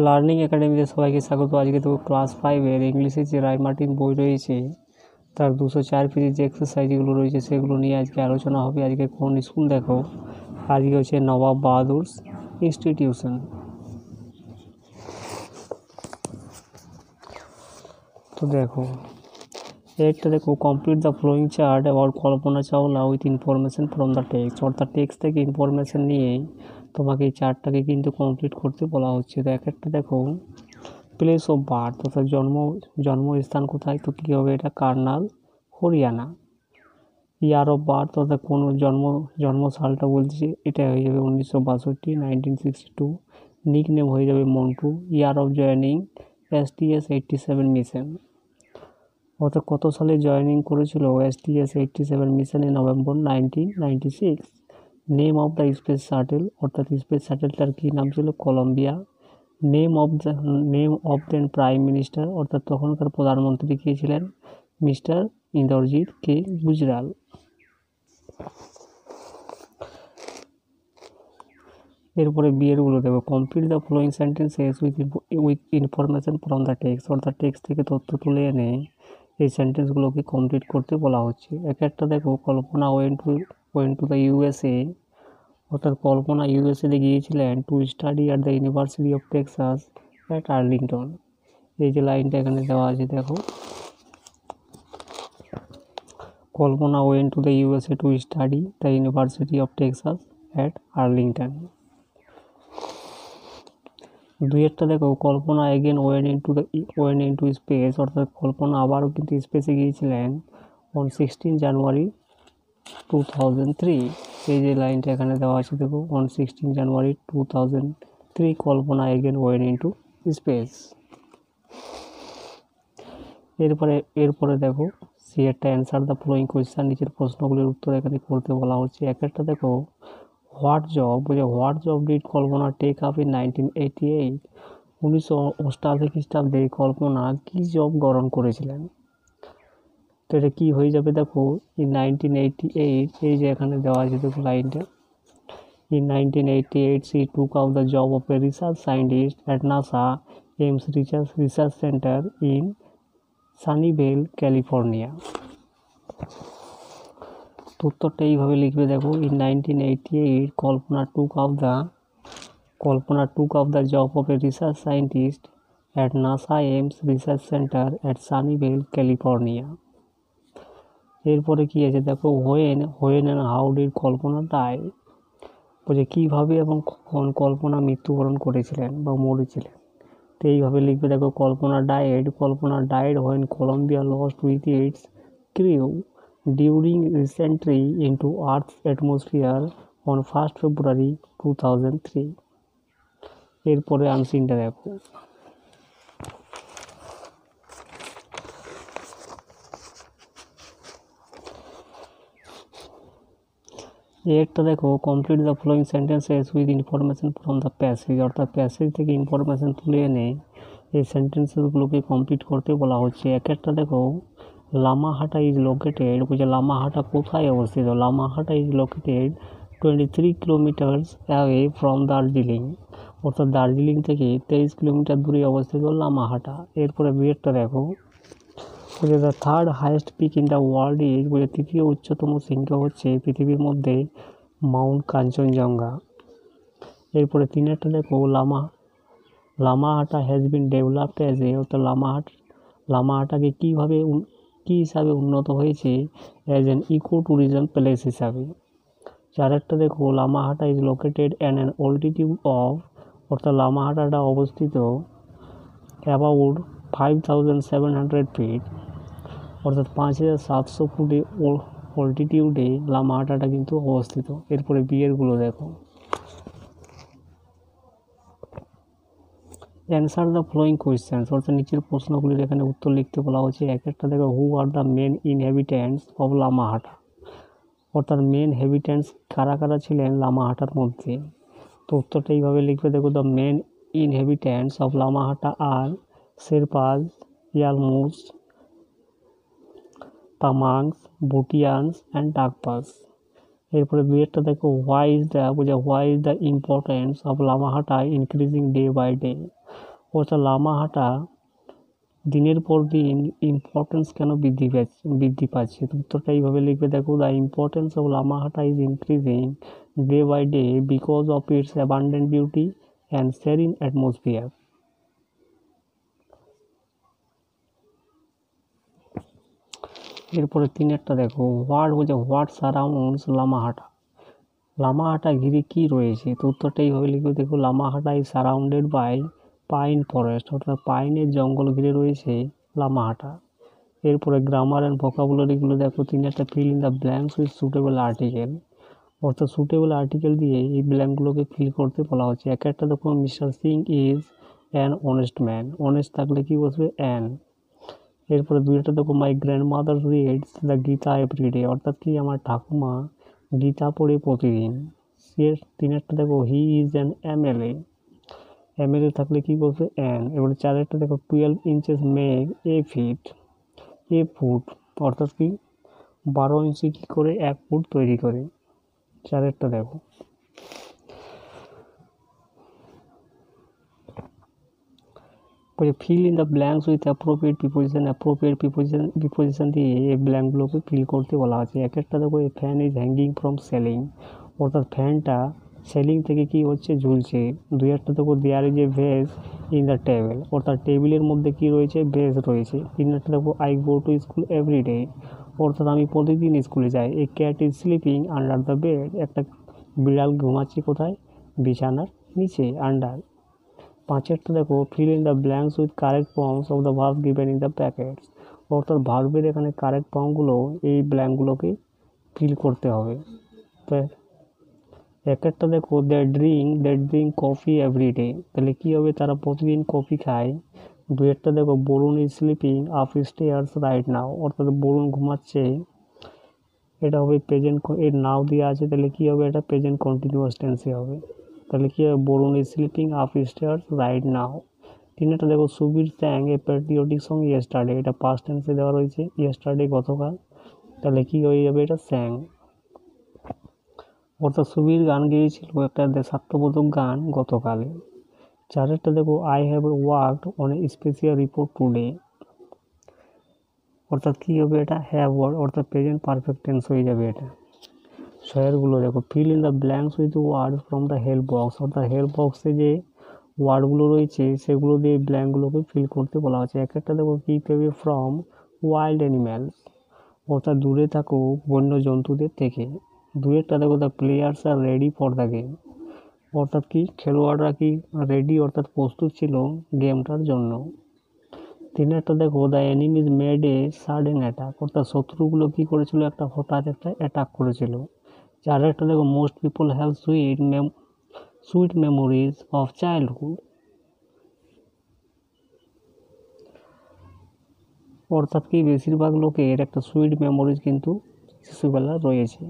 Learning একাডেমিতে সবাইকে স্বাগত। আজকে তো ক্লাস 5-এর ইংলিশের যে রায় মার্টিন বই রয়েছে তার 204 পেজের যে এক্সারসাইজগুলো রয়েছে সেগুলো নিয়ে আজকে আলোচনা হবে। আজকে কোন স্কুল দেখো, আজকে হচ্ছে নবাব বাহাদুর ইনস্টিটিউশন। তো দেখো একটা দেখো, complete the following chart about Kalpana Chawla with information from the text. অর্থাৎ টেক্সট থেকে ইনফরমেশন নিয়ে তোমাকে এই চার্টটাকে কিন্তু কমপ্লিট করতে বলা হচ্ছে। তো একটা দেখো, প্লেস অফ বার্থ অর্থাৎ জন্মস্থান কোথায়, তো কী হবে এটা, Karnal, Haryana. Year of birth অর্থাৎ কোনো জন্ম সালটা বলছে, এটা হয়ে যাবে 1962, 1962। নিক নেম হয়ে যাবে Montu. Year of joining STS 87 মিশন, অর্থাৎ কত সালে জয়েনিং করেছিল STS 87 মিশনে, November 1996। Name of the space shuttle অর্থাৎ স্পেস শাটেলটার কী নাম ছিল, Columbia. Name of then prime minister অর্থাৎ তখনকার প্রধানমন্ত্রী কে ছিলেন, মিস্টার ইন্দ্রজিৎ কে গুজরাল। এরপরে বিয়েরগুলো দেবো, complete the following sentences with information from the text. অর্থাৎ টেক্সট থেকে তথ্য তুলে এনে এই সেন্টেন্সগুলোকে কমপ্লিট করতে বলা হচ্ছে। একটা দেখো, Kalpana went to the USA, অর্থাৎ কল্পনা ইউএসএতে গিয়েছিলেন to study at the University of Texas at Arlington. এই যে লাইনটা এখানে দেওয়া আছে দেখো, Kalpana went to the USA to study the University of Texas at Arlington. একটা দেখো, Kalpana again went into space, অর্থাৎ কল্পনা আবারও কিন্তু স্পেসে গিয়েছিলেন অন 16 জানুয়ারি 2003। এই যে লাইনটা এখানে দেওয়া আছে দেখো, on 16 January 2003 Kalpana again went into space. এরপরে দেখো, একটা অ্যান্সার দ্য ফলোয়িং কোয়েশ্চেন, নিচের প্রশ্নগুলির উত্তর এখানে করতে বলা হচ্ছে। একটা দেখো, what job did Kalpana take up in 1988, 1988 খ্রিস্টাব্দে কল্পনা কী জব গ্রহণ করেছিলেন। তো এটা কী হয়ে যাবে দেখো, ইন 1988, এই যে এখানে দেওয়া আছে দেখো লাইনটা, in 1988 she took up the job of a research scientist at NASA Ames Research Center in Sunnyvale, California. উত্তরটা এইভাবে লিখবে দেখো, in 1988 Kalpana took up the job of a research scientist at NASA Ames Research Center at Sunnyvale, California. এরপরে কি আছে দেখো, when and how did Kalpana die, বলছে কীভাবে এবং কখন কল্পনা মৃত্যুবরণ করেছিলেন বা মরেছিলেন। তো এইভাবে লিখবে দেখো, Kalpana died when Columbia lost with its crew during reentry into earth atmosphere on 1 February 2003। এরপরে আনসিনটা দেখো, একটা দেখো, complete the following sentences with information from the passage, অর্থাৎ প্যাসেজ থেকে ইনফরমেশন তুলে এনে এই সেন্টেন্সেসগুলোকে কমপ্লিট করতে বলা হচ্ছে। একটা দেখো, লামাহাটা ইজ লোকেটেড, বলছে লামাহাটা কোথায় অবস্থিত, Lamahatta is located 23 kilometres away from Darjeeling, অর্থাৎ দার্জিলিং থেকে 23 কিলোমিটার দূরে অবস্থিত লামাহাটা। এরপরে বিয়েরটা দেখো, বলছে the third highest peak in the world is, বলছে তৃতীয় উচ্চতম শৃঙ্গ হচ্ছে পৃথিবীর মধ্যে মাউন্ট কাঞ্চনজঙ্ঘা। এরপরে একটা দেখো, Lamahatta has been developed as a, অর্থাৎ লামাহাটাকে কী হিসাবে উন্নত হয়েছে, as an eco tourism place হিসাবে। একটা দেখো, Lamahatta is located an altitude of, অর্থাৎ লামাহাটাটা অবস্থিত অ্যাবাউট 5700 ফিট, অর্থাৎ 5700 ফুটে অল্টিটিউডে লামাহাটাটা কিন্তু অবস্থিত। এরপরে বিয়েরগুলো দেখো, অ্যান্সার দ্য ফলোয়িং কোয়েশ্চেন্স, অর্থাৎ নিচের প্রশ্নগুলির এখানে উত্তর লিখতে বলা হচ্ছে। একটা দেখো, who are the main inhabitants of Lamahatta, অর্থাৎ মেন হ্যাবিট্যান্টস কারা কারা ছিলেন লামাহাটার মধ্যে। তো উত্তরটা এইভাবে লিখবে দেখো, the main inhabitants of Lamahatta are Sherpas, Yolmos, Tamangs, Bhutias and Dukpas. এরপরে দুইটা দেখো why is the importance of Lamahatta increasing day by day, অর্থাৎ লামাহাটা দিনের পর দিন ইম্পর্টেন্স কেন বৃদ্ধি পাচ্ছে। উত্তরটা এইভাবে লিখবে দেখো, the importance of Lamahatta is increasing day by day because of its abundant beauty and serene atmosphere. এরপরে তিনেরটা দেখো, হোয়াট সারাউন্ডস লামাহাটা, লামাহাটা ঘিরে কি রয়েছে। তো উত্তরটা এইভাবে লিখবে দেখো, Lamahatta is surrounded by pine forest, অর্থাৎ পাইনের জঙ্গল ঘিরে রয়েছে লামাহাটা। এরপরে গ্রামার অ্যান্ড ভোকাবুলারিগুলো দেখো, তিনটা fill in the blanks with suitable article, অর্থাৎ সুটেবল আর্টিকেল দিয়ে এই ব্ল্যাঙ্কগুলোকে ফিল করতে বলা হচ্ছে। এক একটা দেখো, mister Singh is an honest man, honest থাকলে কি বসবে অ্যান। এরপরে দুইটা দেখো, my grandmother reads the Gita every day, অর্থাৎ কি আমার ঠাকুমা গীতা পড়ে প্রতিদিন। তিনেরটা দেখো, he is an MLA, MLA থাকলে কি বলছে অ্যান। এবারে চারেরটা দেখো, 12 ইঞ্চেস মেক এ ফুট, অর্থাৎ কি 12 ইঞ্চি কি করে 1 ফুট তৈরি করে। চারেরটা দেখো। Fill in the blanks with appropriate preposition দিয়ে এই ব্ল্যাঙ্কগুলোকে ফিল করতে বলা আছে। এক একটা দেখো, a fan is hanging from ceiling, অর্থাৎ ফ্যানটা সেলিং থেকে কি হচ্ছে ঝুলছে। দুই একটা দেখো, there is a vase in the table, অর্থাৎ টেবিলের মধ্যে কি রয়েছে ভেজ রয়েছে। তিন একটা দেখো, I go to school every day, অর্থাৎ আমি প্রতিদিন স্কুলে যাই। এ cat is sleeping under the bed, একটা বিড়াল ঘুমাচ্ছে কোথায় বিছানার নিচে, আন্ডার। পাঁচেরটা দেখো, fill in the blanks with correct forms of the verb given in the packets, অর্থাৎ ভার্বের এখানে কারেক্ট ফর্মগুলো এই ব্ল্যাঙ্কগুলোকে ফিল করতে হবে। তো এক একটা দেখো, দে ড্রিঙ্ক কফি এভরি ডে, তাহলে কী হবে তারা প্রতিদিন কফি খায়। দু একটা দেখো, Varun is sleeping upstairs right now, অর্থাৎ বরুণ ঘুমাচ্ছে, এটা হবে প্রেজেন্ট, এর নাও দেওয়া আছে তাহলে কী হবে এটা প্রেজেন্ট কন্টিনিউয়াস টেন্সে হবে। তাহলে কী হবে, Varun is sleeping upstairs right now. তিনটা দেখো, Subir sang a patriotic song yesterday, এটা পাস্ট টেন্সে দেওয়া রয়েছে, ইয়েস্টারডে গতকাল, তাহলে কী হয়ে যাবে এটা স্যাং, অর্থাৎ সুবীর গান গেয়েছিল একটা দেশাত্মবোধক গান গতকালে। চারেরটা দেখো, I have worked on a special report today, অর্থাৎ কী হবে এটা হ্যাভ ওয়ার্ড, অর্থাৎ প্রেজেন্ট পারফেক্ট টেন্স হয়ে যাবে এটা। ছয়েরগুলো দেখো, fill in the blanks with words from the help box, অর্থাৎ হেল্প বক্সে যে ওয়ার্ডগুলো রয়েছে সেগুলো দিয়ে ব্ল্যাঙ্কগুলোকে ফিল করতে বলা হচ্ছে। এক একটা দেখো, keep away from wild animals, অর্থাৎ দূরে থাকো বন্য জন্তুদের থেকে। দুয়েরটা দেখো, the players are ready for the game, অর্থাৎ কি খেলোয়াড়রা কি রেডি অর্থাৎ প্রস্তুত ছিল গেমটার জন্য। তিনেরটা দেখো, the enemies made a sudden attack, অর্থাৎ শত্রুগুলো কি করেছিল একটা হঠাৎ একটা অ্যাটাক করেছিল। চারেরটা দেখো, most people have sweet memories of childhood, অর্থাৎ কি বেশিরভাগ লোকের একটা সুইট মেমোরিজ কিন্তু শিশুবেলা রয়েছে।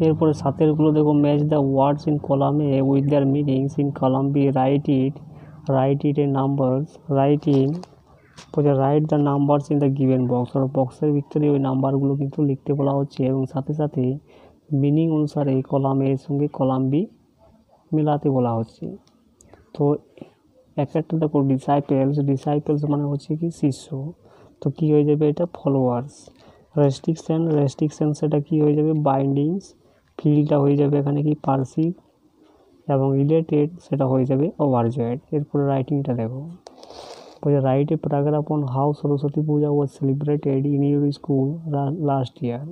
এরপরে সাতেরগুলো দেখো, match the words in column A with their meanings in column B, write it a numbers, write the numbers in the given box, আর বক্সের ভিতরে ওই নাম্বারগুলো কিন্তু লিখতে বলা হচ্ছে এবং সাথে সাথে মিনিং অনুসারে কলাম এর সঙ্গে কলাম বি মেলাতে বলা হচ্ছে। তো এক একটা দেখো, ডিসাইপেলস মানে হচ্ছে কি শিষ্য, তো কী হয়ে যাবে এটা ফলোয়ার্স। রেস্ট্রিকশন সেটা কি হয়ে যাবে বাইন্ডিংস, ফিলটা হয়ে যাবে এখানে কি পার্সিভ, এবং রিলেটেড সেটা হয়ে যাবে ওভারজয়েড। এরপরে রাইটিংটা দেখো, write a paragraph on how Saraswati Puja was celebrated in your school last year,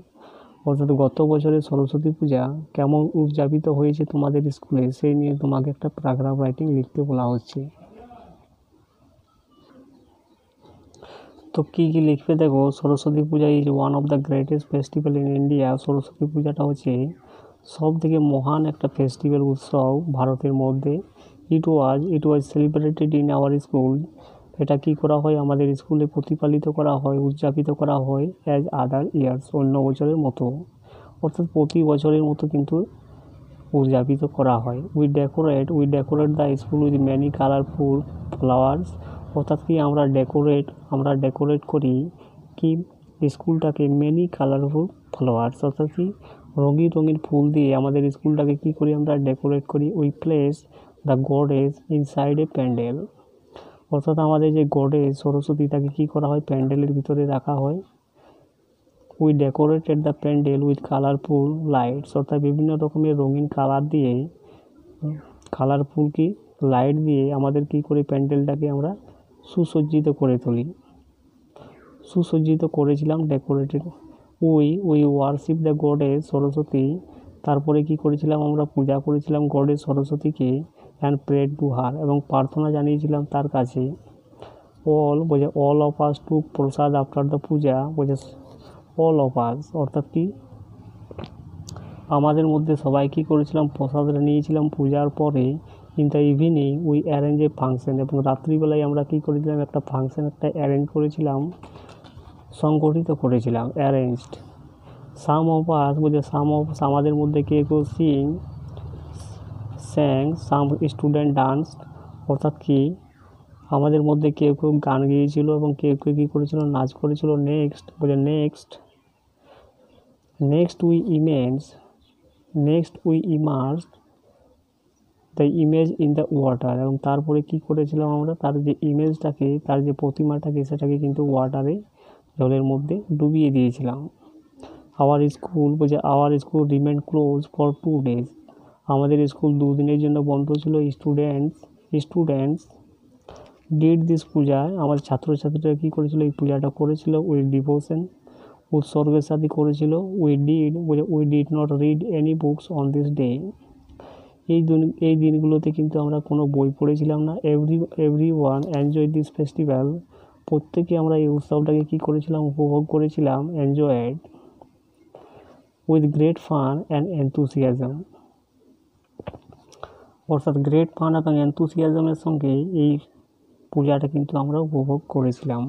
অর্থাৎ গত বছরে সরস্বতী পূজা কেমন উদযাপিত হয়েছে তোমাদের স্কুলে সেই নিয়ে তোমাকে একটা প্যারাগ্রাফ রাইটিং লিখতে বলা হচ্ছে। তো কী কী লিখবে দেখো, Saraswati Puja is one of the greatest festival in India, Saraswati পূজাটা হচ্ছে সব থেকে মহান একটা ফেস্টিভ্যাল উৎসব ভারতের মধ্যে। ইট ওয়াজ সেলিব্রেটেড ইন আওয়ার স্কুল, এটা কি করা হয় আমাদের স্কুলে প্রতিপালিত করা হয় উদযাপিত করা হয় অ্যাজ আদার ইয়ার্স, অন্য বছরের মতো, অর্থাৎ প্রতি বছরের মতো কিন্তু উদযাপিত করা হয়। We decorate the school with many colourful flowers, অর্থাৎ কি আমরা ডেকোরেট করি কি স্কুলটাকে মেনি কালারফুল ফ্লাওয়ার্স, অর্থাৎ কি রঙিন রঙিন ফুল দিয়ে আমাদের স্কুলটাকে কি করি আমরা ডেকোরেট করি। We place the goddess inside এ প্যান্ডেল, অর্থাৎ আমাদের যে গডেস সরস্বতী তাকে কী করা হয় প্যান্ডেলের ভিতরে রাখা হয়। We decorated the pandal with colourful lights, অর্থাৎ বিভিন্ন রকমের রঙিন কালারফুল কি লাইট দিয়ে আমাদের কি করে প্যান্ডেলটাকে আমরা সুসজ্জিত করে তুলি, সুসজ্জিত করেছিলাম decorated. We worship the goddess Saraswati, তারপরে কি করেছিলাম আমরা পূজা করেছিলাম গডেস সরস্বতীকে, অ্যান্ড প্রেড টু হার, এবং প্রার্থনা জানিয়েছিলাম তার কাছে। All of us to prasad after the puja, all of us, অর্থাৎ কি আমাদের মধ্যে সবাই কী করেছিলাম প্রসাদ নিয়েছিলাম পূজার পরে। In the evening we arrange a function, এবং রাত্রিবেলায় আমরা কী করেছিলাম একটা ফাংশন অ্যারেঞ্জ করেছিলাম, সংগঠিত করেছিলাম, অ্যারেঞ্জড। সাম অফ আস আমাদের মধ্যে কেউ কেউ স্যাং, সাম স্টুডেন্ট ডান্স, অর্থাৎ কি আমাদের মধ্যে কেউ কেউ গান গেয়েছিল এবং কেউ কেউ কী করেছিল নাচ করেছিল। Next we immersed the image in the water, এবং তারপরে কী করেছিলাম আমরা তার যে ইমেজটাকে, তার যে প্রতিমাটাকে সেটাকে কিন্তু ওয়াটারে জলের মধ্যে ডুবিয়ে দিয়েছিলাম। Our school রিমেন্ড close for 2 days, আমাদের স্কুল 2 দিনের জন্য বন্ধ ছিল। স্টুডেন্টস ডিড দিস পূজা, আমাদের ছাত্রছাত্রীরা কী করেছিল এই পূজাটা করেছিল। উইথ ডিভোশন, উৎসর্গের সাথে করেছিল। We did not read any books on this day, এই দিনগুলোতে কিন্তু আমরা কোনো বই পড়েছিলাম না। Every one enjoy this festival, প্রত্যেকে আমরা এই উৎসবটাকে কী করেছিলাম উপভোগ করেছিলাম, enjoyed with great fun and enthusiasm, অর্থাৎ গ্রেট ফান এবং এনথুসিয়াজমের সঙ্গে এই পূজাটা কিন্তু আমরা উপভোগ করেছিলাম।